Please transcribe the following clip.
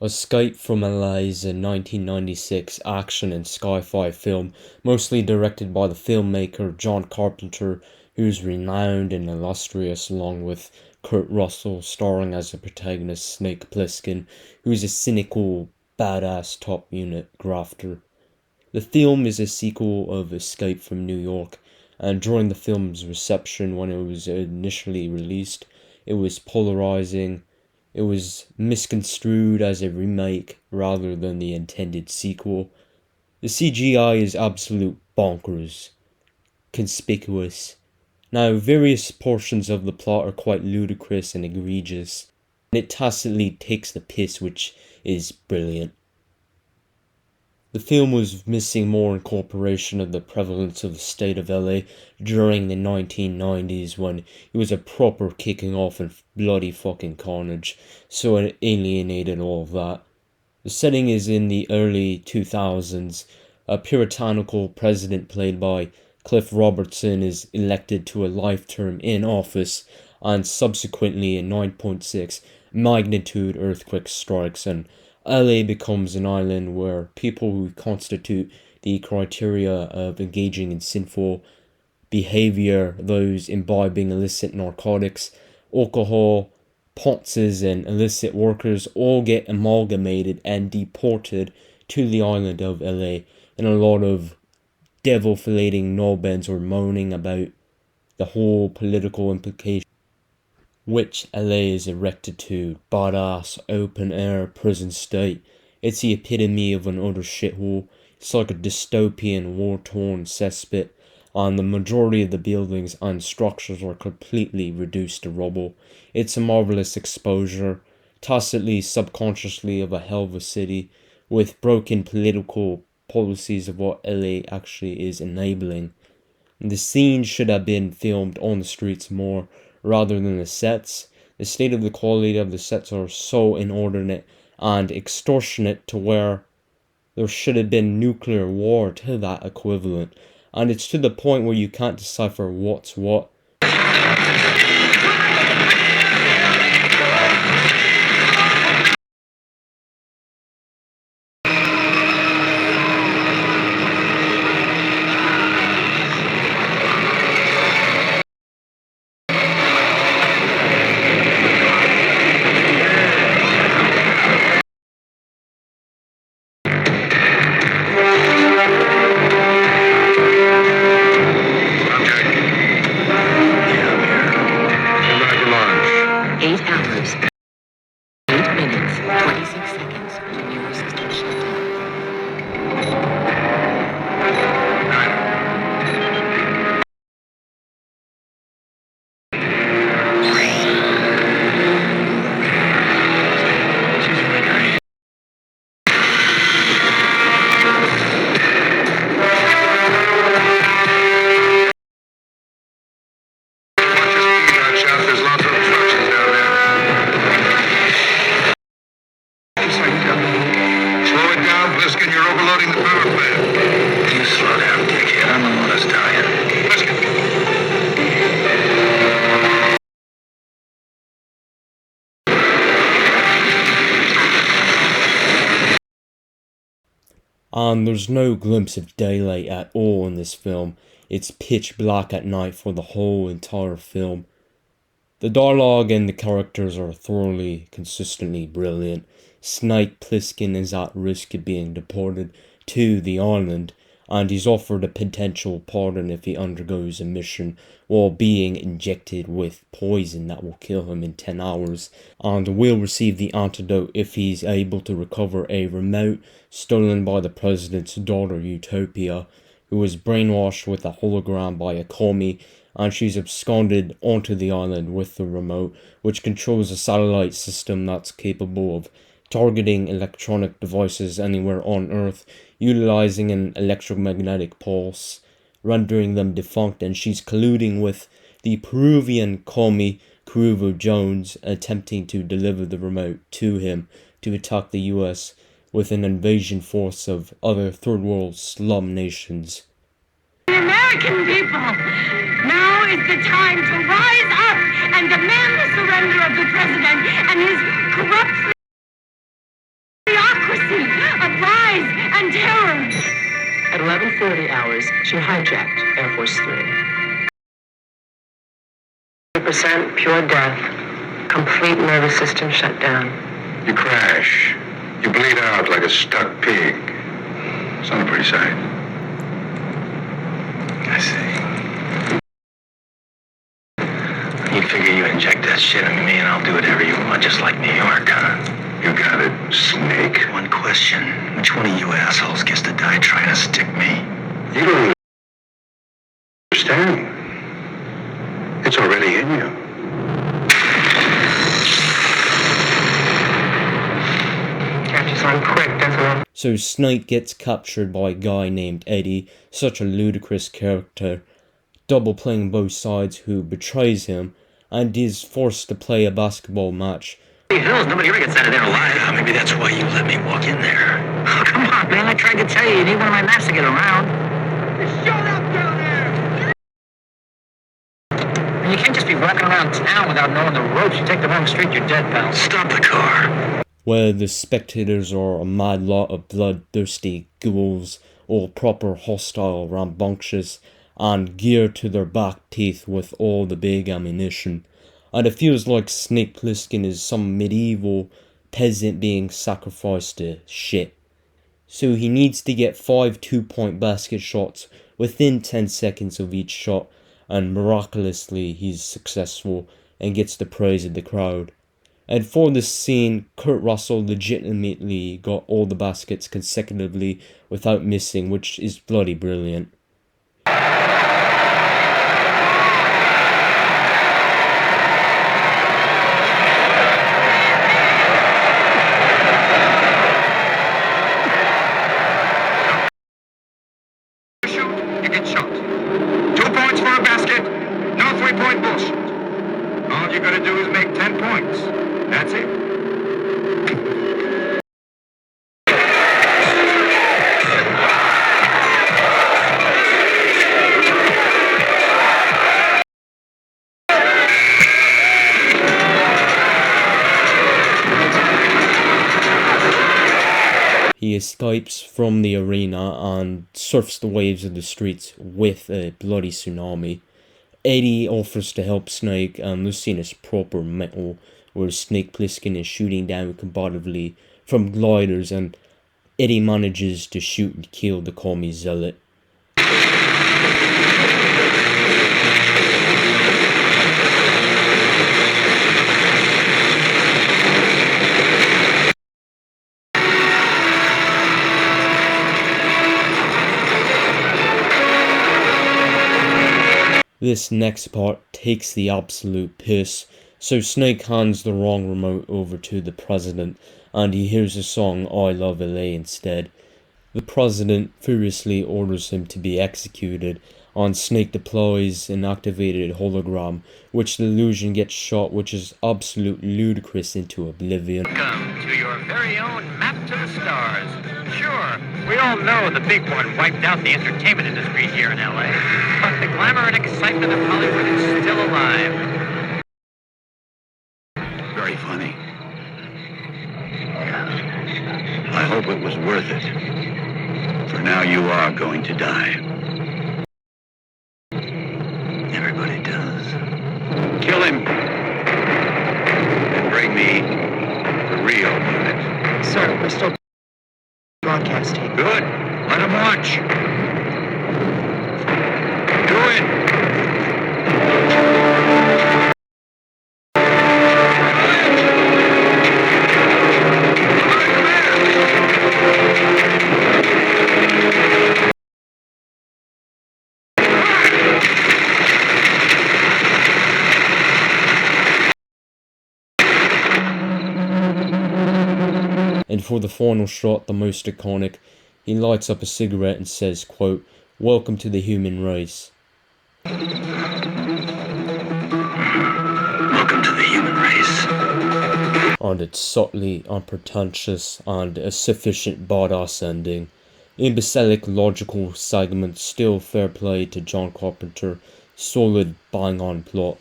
Escape from L.A. is a 1996 action and sci-fi film, mostly directed by the filmmaker John Carpenter, who's renowned and illustrious, along with Kurt Russell starring as the protagonist Snake Plissken, who's a cynical, badass top unit grafter. The film is a sequel of Escape from New York, and during the film's reception when it was initially released, it was polarizing. It was misconstrued as a remake rather than the intended sequel. The CGI is absolute bonkers. Conspicuous. Now, various portions of the plot are quite ludicrous and egregious, and it tacitly takes the piss, which is brilliant. The film was missing more incorporation of the prevalence of the state of LA during the 1990s when it was a proper kicking off and bloody fucking carnage, so it alienated all of that. The setting is in the early 2000s. A puritanical president played by Cliff Robertson is elected to a life term in office, and subsequently a 9.6 magnitude earthquake strikes, and LA becomes an island where people who constitute the criteria of engaging in sinful behavior, those imbibing illicit narcotics, alcohol, ponces, and illicit workers, all get amalgamated and deported to the island of LA. And a lot of devil-filleting knobheads are moaning about the whole political implication which LA is erected to. Badass, open-air prison state. It's the epitome of an utter shithole. It's like a dystopian, war-torn cesspit, and the majority of the buildings and structures are completely reduced to rubble. It's a marvelous exposure, tacitly, subconsciously, of a hell of a city, with broken political policies of what LA actually is enabling. The scenes should have been filmed on the streets more, rather than the sets. The state of the quality of the sets are so inordinate and extortionate to where there should have been nuclear war to that equivalent. And it's to the point where you can't decipher what's what. And there's no glimpse of daylight at all in this film. It's pitch black at night for the whole entire film. The dialogue and the characters are thoroughly, consistently brilliant. Snake Plissken is at risk of being deported to the island, and he's offered a potential pardon if he undergoes a mission while being injected with poison that will kill him in 10 hours, and will receive the antidote if he's able to recover a remote stolen by the president's daughter Utopia, who was brainwashed with a hologram by a commie, and she's absconded onto the island with the remote, which controls a satellite system that's capable of targeting electronic devices anywhere on Earth, utilizing an electromagnetic pulse, rendering them defunct, and she's colluding with the Peruvian commie Cuervo Jones, attempting to deliver the remote to him to attack the US with an invasion force of other third world slum nations. The American people, now is the time to rise up and demand the surrender of the president and his corrupt 11:40 hours, she hijacked Air Force 3. 100% pure death. Complete nervous system shut down. You crash. You bleed out like a stuck pig. It's not a pretty sight. I see. You figure you inject that shit into me and I'll do whatever you want, just like New York, huh? You got it, snake. One question. Which one of you assholes gets to die trying to stick me? You don't understand. It's already in you. Catches on quick, doesn't it? So Snake gets captured by a guy named Eddie, such a ludicrous character, double playing both sides, who betrays him and is forced to play a basketball match. Hills, nobody ever gets out of there alive. Maybe that's why you let me walk in there. Oh, come on, man. I tried to tell you, you need one of my maps to get around. Shut up down there! And you can't just be walking around town without knowing the ropes. You take the wrong street, you're dead, pal. Stop the car. Where the spectators are a mad lot of bloodthirsty ghouls, all proper hostile, rambunctious, and geared to their back teeth with all the big ammunition. And it feels like Snake Plissken is some medieval peasant being sacrificed to shit. So he needs to get 5 2-point basket shots within 10 seconds of each shot, and miraculously he's successful and gets the praise of the crowd. And for this scene, Kurt Russell legitimately got all the baskets consecutively without missing, which is bloody brilliant. You get shot. 2 points for a basket. No 3-point bullshit. All you gotta do is make 10 points. That's it. He escapes from the arena and surfs the waves of the streets with a bloody tsunami. Eddie offers to help Snake, and the scene is proper metal, where Snake Plissken is shooting down combatively from gliders, and Eddie manages to shoot and kill the commie zealot. This next part takes the absolute piss, so Snake hands the wrong remote over to the president, and he hears the song I Love L.A. instead. The president furiously orders him to be executed, and Snake deploys an activated hologram, which the illusion gets shot, which is absolutely ludicrous, into oblivion. Welcome to your very own map to the stars. Sure, we all know the big one wiped out the entertainment industry here in L.A., but the glamour and excitement of Hollywood is still alive. Very funny. I hope it was worth it. For now you are going to die. Everybody does. Kill him. And bring me the real unit. Sir, we're still broadcasting. Good. Let him watch. Do it. And for the final shot, the most iconic, he lights up a cigarette and says, quote, "Welcome to the human race." Welcome to the human race. And it's subtly unpretentious and a sufficient badass ending. Imbecilic logical segment, still fair play to John Carpenter, solid bang on plot.